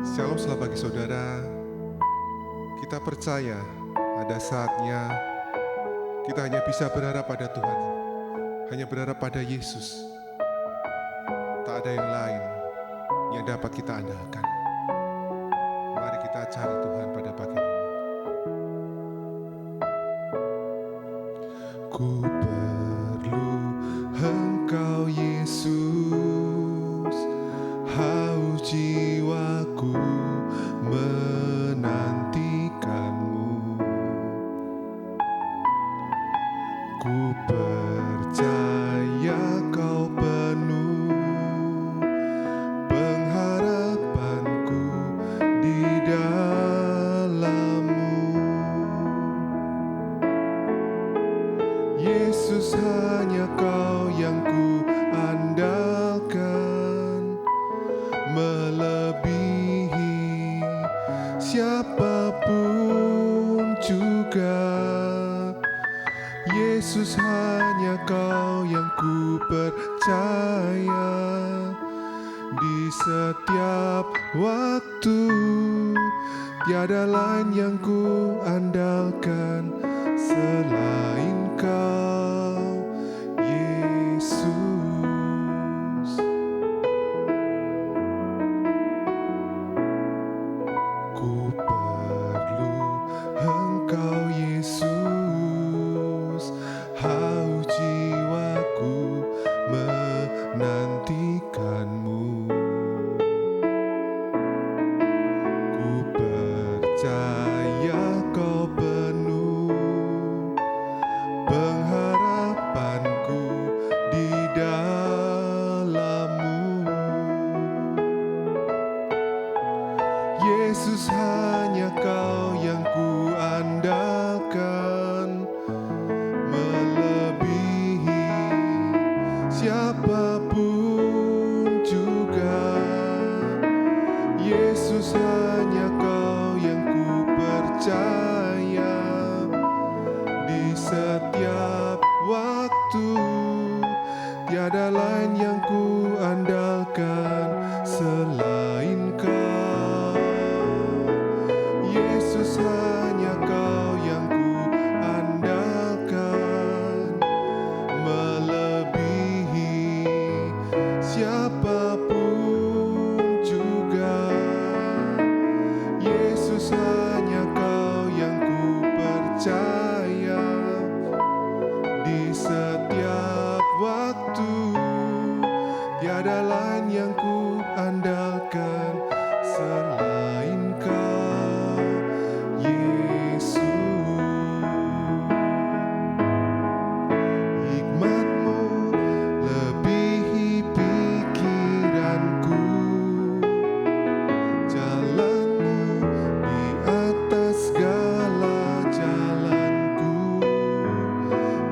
Shalom selamat pagi saudara. Kita percaya ada saatnya kita hanya bisa berharap pada Tuhan, hanya berharap pada Yesus. Tak ada yang lain yang dapat kita andalkan. Mari kita cari Tuhan pada pagi ini. Ku perlu Engkau Yesus, haus jiwaku menantikanmu. Ku percaya Kau penuh pengharapanku di dalam-Mu. Yesus, hanya Kau yang ku andalkan, melebihi siapapun juga. Yesus, hanya Kau yang ku percaya di setiap waktu. Tiada lain yang ku andalkan selain Kau, Yesus. Ku perlu Engkau Yesus, haus jiwaku menantikanmu. Ku percaya Kau penuh pengharapanku di dalam-Mu. Yesus, hanya Kau yang ku andalkan, melebihi siapapun juga. Yesus, hanya Kau yang ku percaya di setiap waktu. Tiada lain yang ku andalkan selain Kau. Yesus, hanya Kau yang ku andalkan, melebihi siapapun juga. Yesus, hanya Kau yang ku percaya di setiap waktu. Tiada lain yang ku andalkan selain Kau, Yesus. Hikmat-Mu lebihi pikiranku, jalan-Mu di atas segala jalanku.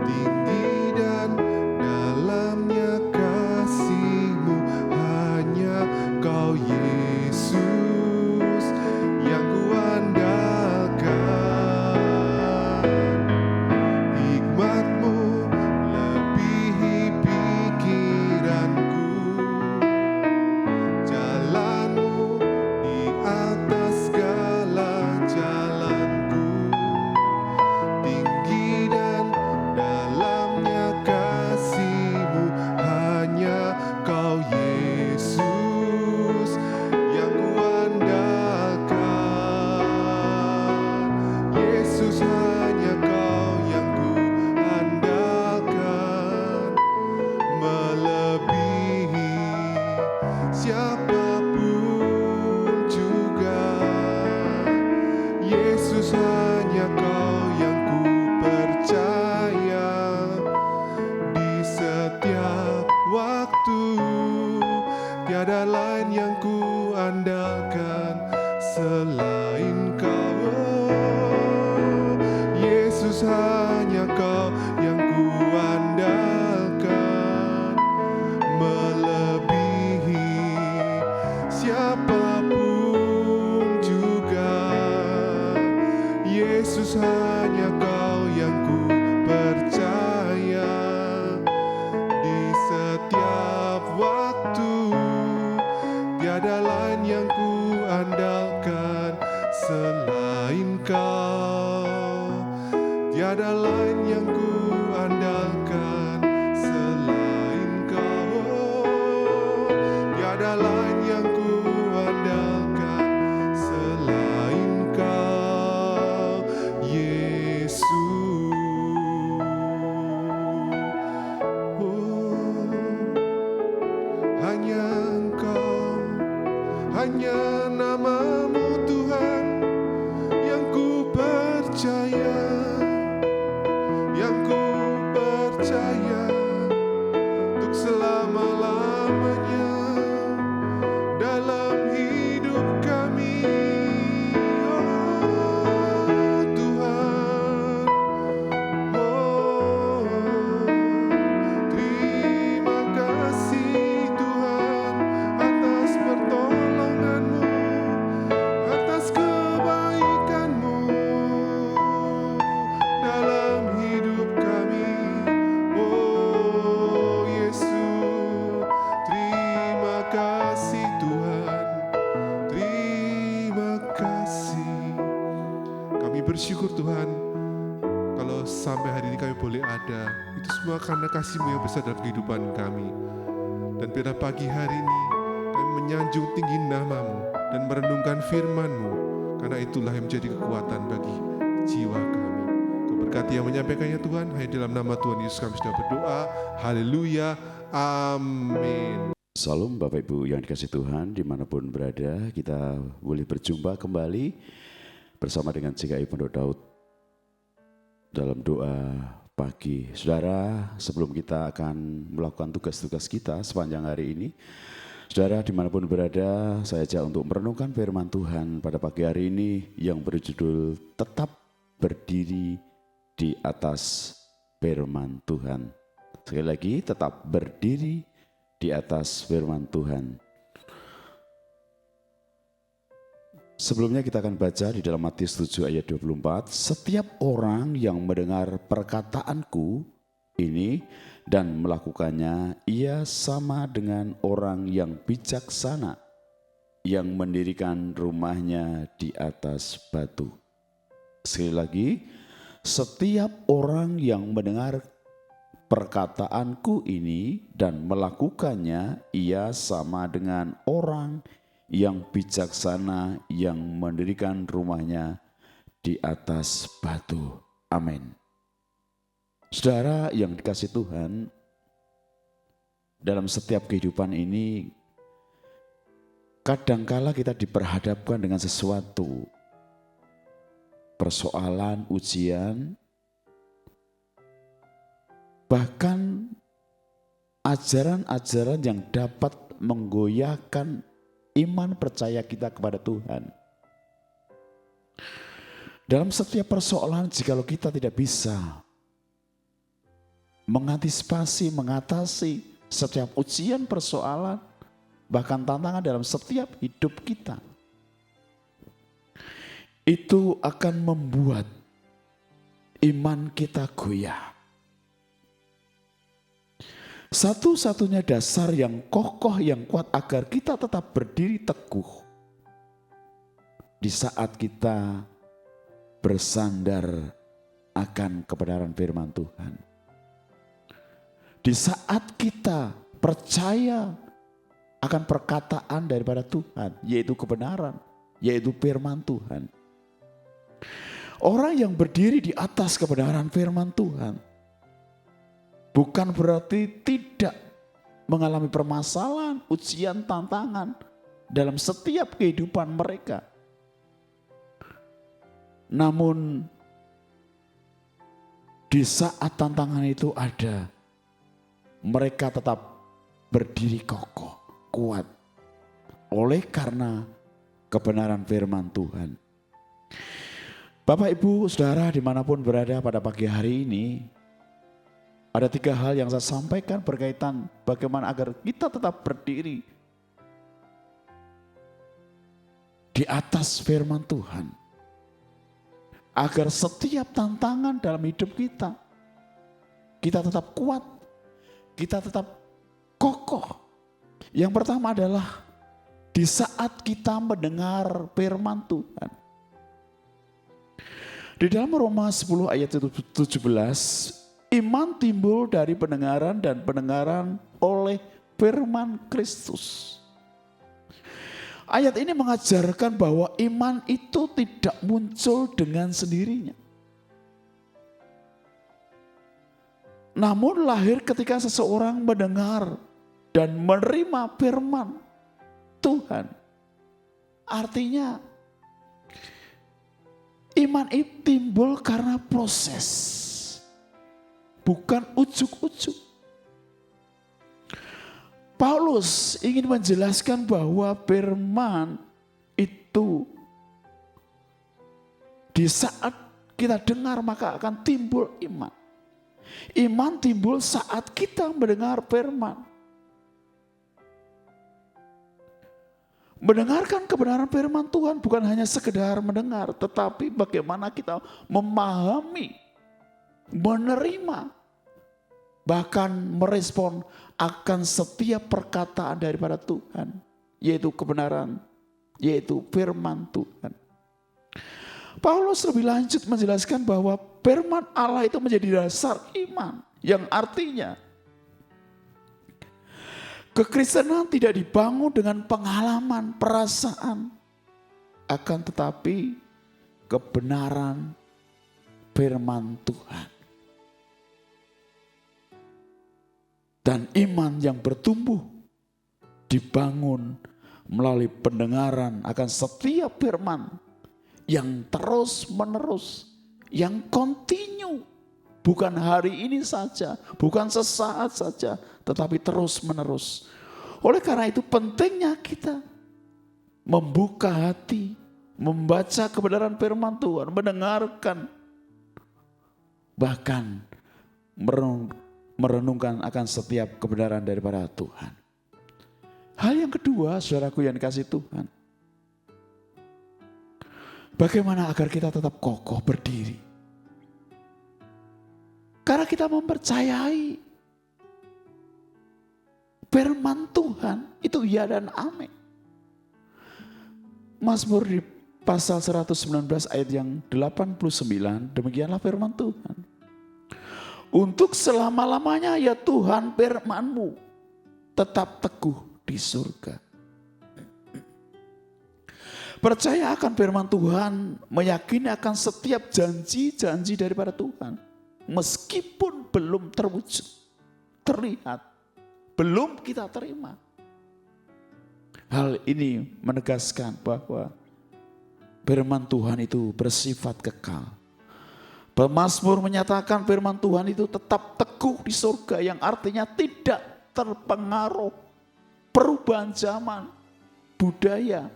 Tinggi dan dalamnya kasih-Mu, hanya Kau Yesus yang ku andalkan. Hikmat-Mu lebihi pikiranku, jalan-Mu di atas segala jalanku. Tinggi dan dalamnya kasih-Mu, hanya Kau Yesus yang ku andalkan. Yesus, hanya Kau yang ku andalkan, melebihi siapapun juga. Yesus, hanya Kau yang ku percaya di setiap waktu. Tiada lain yang ku andalkan selain Kau. Yesus, hanya Kau yang ku andalkan, melebihi siapapun juga. Yesus, hanya Kau yang ku percaya di setiap waktu. Tiada lain yang ku andalkan hanya nama-Mu Tuhan yang ku percaya, yang ku percaya untuk selama-lamanya dalam hidup kami. Oh Tuhan, oh terima kasih Tuhan atas pertolongan-Mu, atas kebaikan-Mu dalam hidup kami. Oh Yesus, terima kasih Tuhan, terima kasih. Kami bersyukur Tuhan, kalau sampai hari ini kami boleh ada, itu semua karena kasih-Mu yang besar dalam kehidupan kami. Dan pada pagi hari ini, kami menyanjung tinggi nama-Mu dan merenungkan firman-Mu, karena itulah yang menjadi kekuatan bagi jiwa kami. Kau berkati yang menyampaikannya Tuhan, hanya dalam nama Tuhan Yesus kami sudah berdoa. Haleluya, amin. Salam Bapak Ibu yang dikasihi Tuhan, dimanapun berada, kita boleh berjumpa kembali bersama dengan GKI Pondok Daud dalam doa pagi. Saudara, sebelum kita akan melakukan tugas-tugas kita sepanjang hari ini, saudara dimanapun berada, saya ajak untuk merenungkan firman Tuhan pada pagi hari ini yang berjudul Tetap Berdiri di Atas Firman Tuhan. Sekali lagi, tetap berdiri di atas firman Tuhan. Sebelumnya kita akan baca di dalam Matius 7 ayat 24. Setiap orang yang mendengar perkataanku ini dan melakukannya, ia sama dengan orang yang bijaksana yang mendirikan rumahnya di atas batu. Sekali lagi, setiap orang yang mendengar perkataanku ini dan melakukannya, ia sama dengan orang yang bijaksana yang mendirikan rumahnya di atas batu. Amin. Saudara yang dikasihi Tuhan, dalam setiap kehidupan ini kadangkala kita diperhadapkan dengan sesuatu persoalan, ujian, bahkan ajaran-ajaran yang dapat menggoyahkan iman percaya kita kepada Tuhan. Dalam setiap persoalan, jikalau kita tidak bisa mengantisipasi, mengatasi setiap ujian, persoalan, bahkan tantangan dalam setiap hidup kita, itu akan membuat iman kita goyah. Satu-satunya dasar yang kokoh, yang kuat agar kita tetap berdiri teguh di saat kita bersandar akan kebenaran firman Tuhan. Di saat kita percaya akan perkataan daripada Tuhan, yaitu kebenaran, yaitu firman Tuhan. Orang yang berdiri di atas kebenaran firman Tuhan bukan berarti tidak mengalami permasalahan, ujian, tantangan dalam setiap kehidupan mereka. Namun di saat tantangan itu ada, mereka tetap berdiri kokoh, kuat, oleh karena kebenaran firman Tuhan. Bapak, Ibu, Saudara dimanapun berada pada pagi hari ini, ada 3 hal yang saya sampaikan berkaitan bagaimana agar kita tetap berdiri di atas firman Tuhan. Agar setiap tantangan dalam hidup kita tetap kuat, kita tetap kokoh. Yang pertama adalah di saat kita mendengar firman Tuhan. Di dalam Roma 10 ayat 17, iman timbul dari pendengaran dan pendengaran oleh firman Kristus. Ayat ini mengajarkan bahwa iman itu tidak muncul dengan sendirinya. Namun lahir ketika seseorang mendengar dan menerima firman Tuhan. Artinya iman itu timbul karena proses, bukan ujuk-ujuk. Paulus ingin menjelaskan bahwa firman itu di saat kita dengar maka akan timbul iman. Iman timbul saat kita mendengar firman. Mendengarkan kebenaran firman Tuhan bukan hanya sekedar mendengar, tetapi bagaimana kita memahami, menerima, bahkan merespon akan setiap perkataan daripada Tuhan, yaitu kebenaran, yaitu firman Tuhan. Paulus lebih lanjut menjelaskan bahwa firman Allah itu menjadi dasar iman, yang artinya kekristenan tidak dibangun dengan pengalaman, perasaan, akan tetapi kebenaran firman Tuhan. Dan iman yang bertumbuh dibangun melalui pendengaran akan setiap firman yang terus menerus, yang kontinu. Bukan hari ini saja, bukan sesaat saja, tetapi terus menerus. Oleh karena itu pentingnya kita membuka hati, membaca kebenaran firman Tuhan, mendengarkan, bahkan merenungkan akan setiap kebenaran daripada Tuhan. Hal yang kedua, saudaraku yang dikasihi Tuhan, bagaimana agar kita tetap kokoh berdiri? Karena kita mempercayai firman Tuhan itu ya dan amin. Mazmur di pasal 119 ayat yang 89, demikianlah firman Tuhan. Untuk selama-lamanya ya Tuhan firman-Mu tetap teguh di surga. Percaya akan firman Tuhan, meyakini akan setiap janji-janji daripada Tuhan. Meskipun belum terwujud, terlihat, belum kita terima. Hal ini menegaskan bahwa firman Tuhan itu bersifat kekal. Pemazmur menyatakan firman Tuhan itu tetap teguh di surga, yang artinya tidak terpengaruh perubahan zaman, budaya,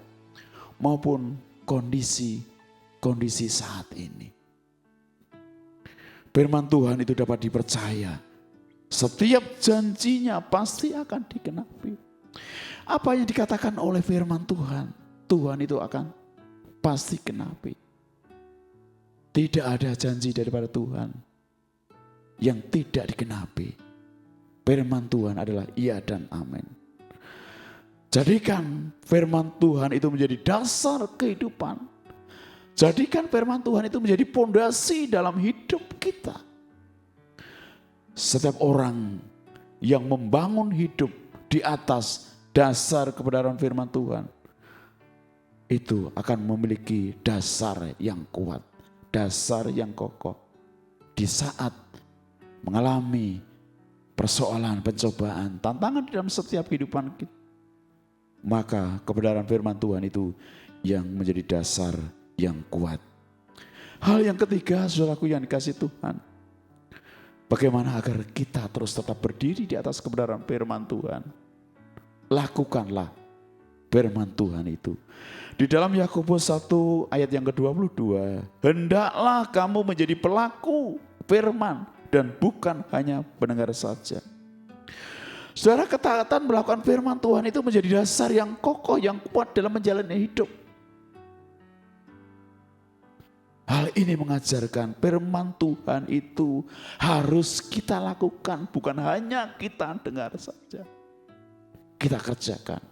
maupun kondisi saat ini. Firman Tuhan itu dapat dipercaya. Setiap janjinya pasti akan digenapi. Apa yang dikatakan oleh firman Tuhan, Tuhan itu akan pasti genapi. Tidak ada janji daripada Tuhan yang tidak digenapi. Firman Tuhan adalah iya dan amin. Jadikan firman Tuhan itu menjadi dasar kehidupan. Jadikan firman Tuhan itu menjadi pondasi dalam hidup kita. Setiap orang yang membangun hidup di atas dasar kebenaran firman Tuhan, itu akan memiliki dasar yang kuat, dasar yang kokoh. Di saat mengalami persoalan, pencobaan, tantangan di dalam setiap kehidupan kita, maka kebenaran firman Tuhan itu yang menjadi dasar yang kuat. Hal yang ketiga, saudaraku yang dikasihi Tuhan, bagaimana agar kita terus tetap berdiri di atas kebenaran firman Tuhan? Lakukanlah firman Tuhan itu. Di dalam Yakobus 1 ayat yang ke-22, hendaklah kamu menjadi pelaku firman dan bukan hanya pendengar saja. Saudara, ketaatan melakukan firman Tuhan itu menjadi dasar yang kokoh, yang kuat dalam menjalani hidup. Hal ini mengajarkan firman Tuhan itu harus kita lakukan, bukan hanya kita dengar saja. Kita kerjakan.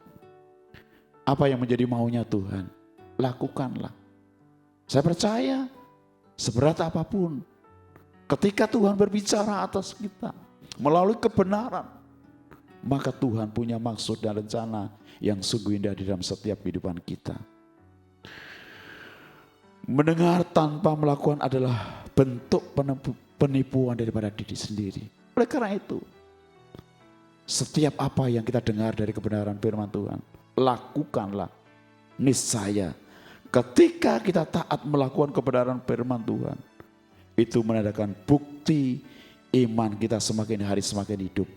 Apa yang menjadi maunya Tuhan, lakukanlah. Saya percaya seberat apapun, ketika Tuhan berbicara atas kita melalui kebenaran, maka Tuhan punya maksud dan rencana yang sungguh indah di dalam setiap kehidupan kita. Mendengar tanpa melakukan adalah bentuk penipuan daripada diri sendiri. Oleh karena itu, setiap apa yang kita dengar dari kebenaran firman Tuhan, lakukanlah. niscaya ketika kita taat melakukan kebenaran firman Tuhan, itu menandakan bukti iman kita semakin hari semakin hidup.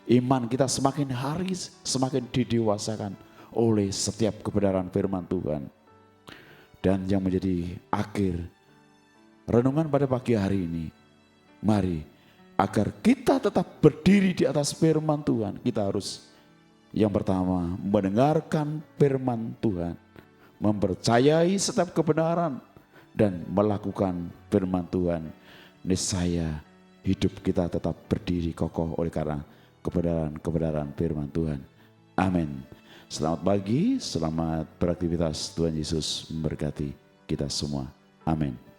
Iman kita semakin hari semakin didewasakan oleh setiap kebenaran firman Tuhan. Dan yang menjadi akhir renungan pada pagi hari ini, mari agar kita tetap berdiri di atas firman Tuhan, kita harus yang pertama mendengarkan firman Tuhan, mempercayai setiap kebenaran dan melakukan firman Tuhan. Niscaya hidup kita tetap berdiri kokoh oleh karena kebenaran firman Tuhan. Amin. Selamat pagi, selamat beraktivitas. Tuhan Yesus memberkati kita semua. Amin.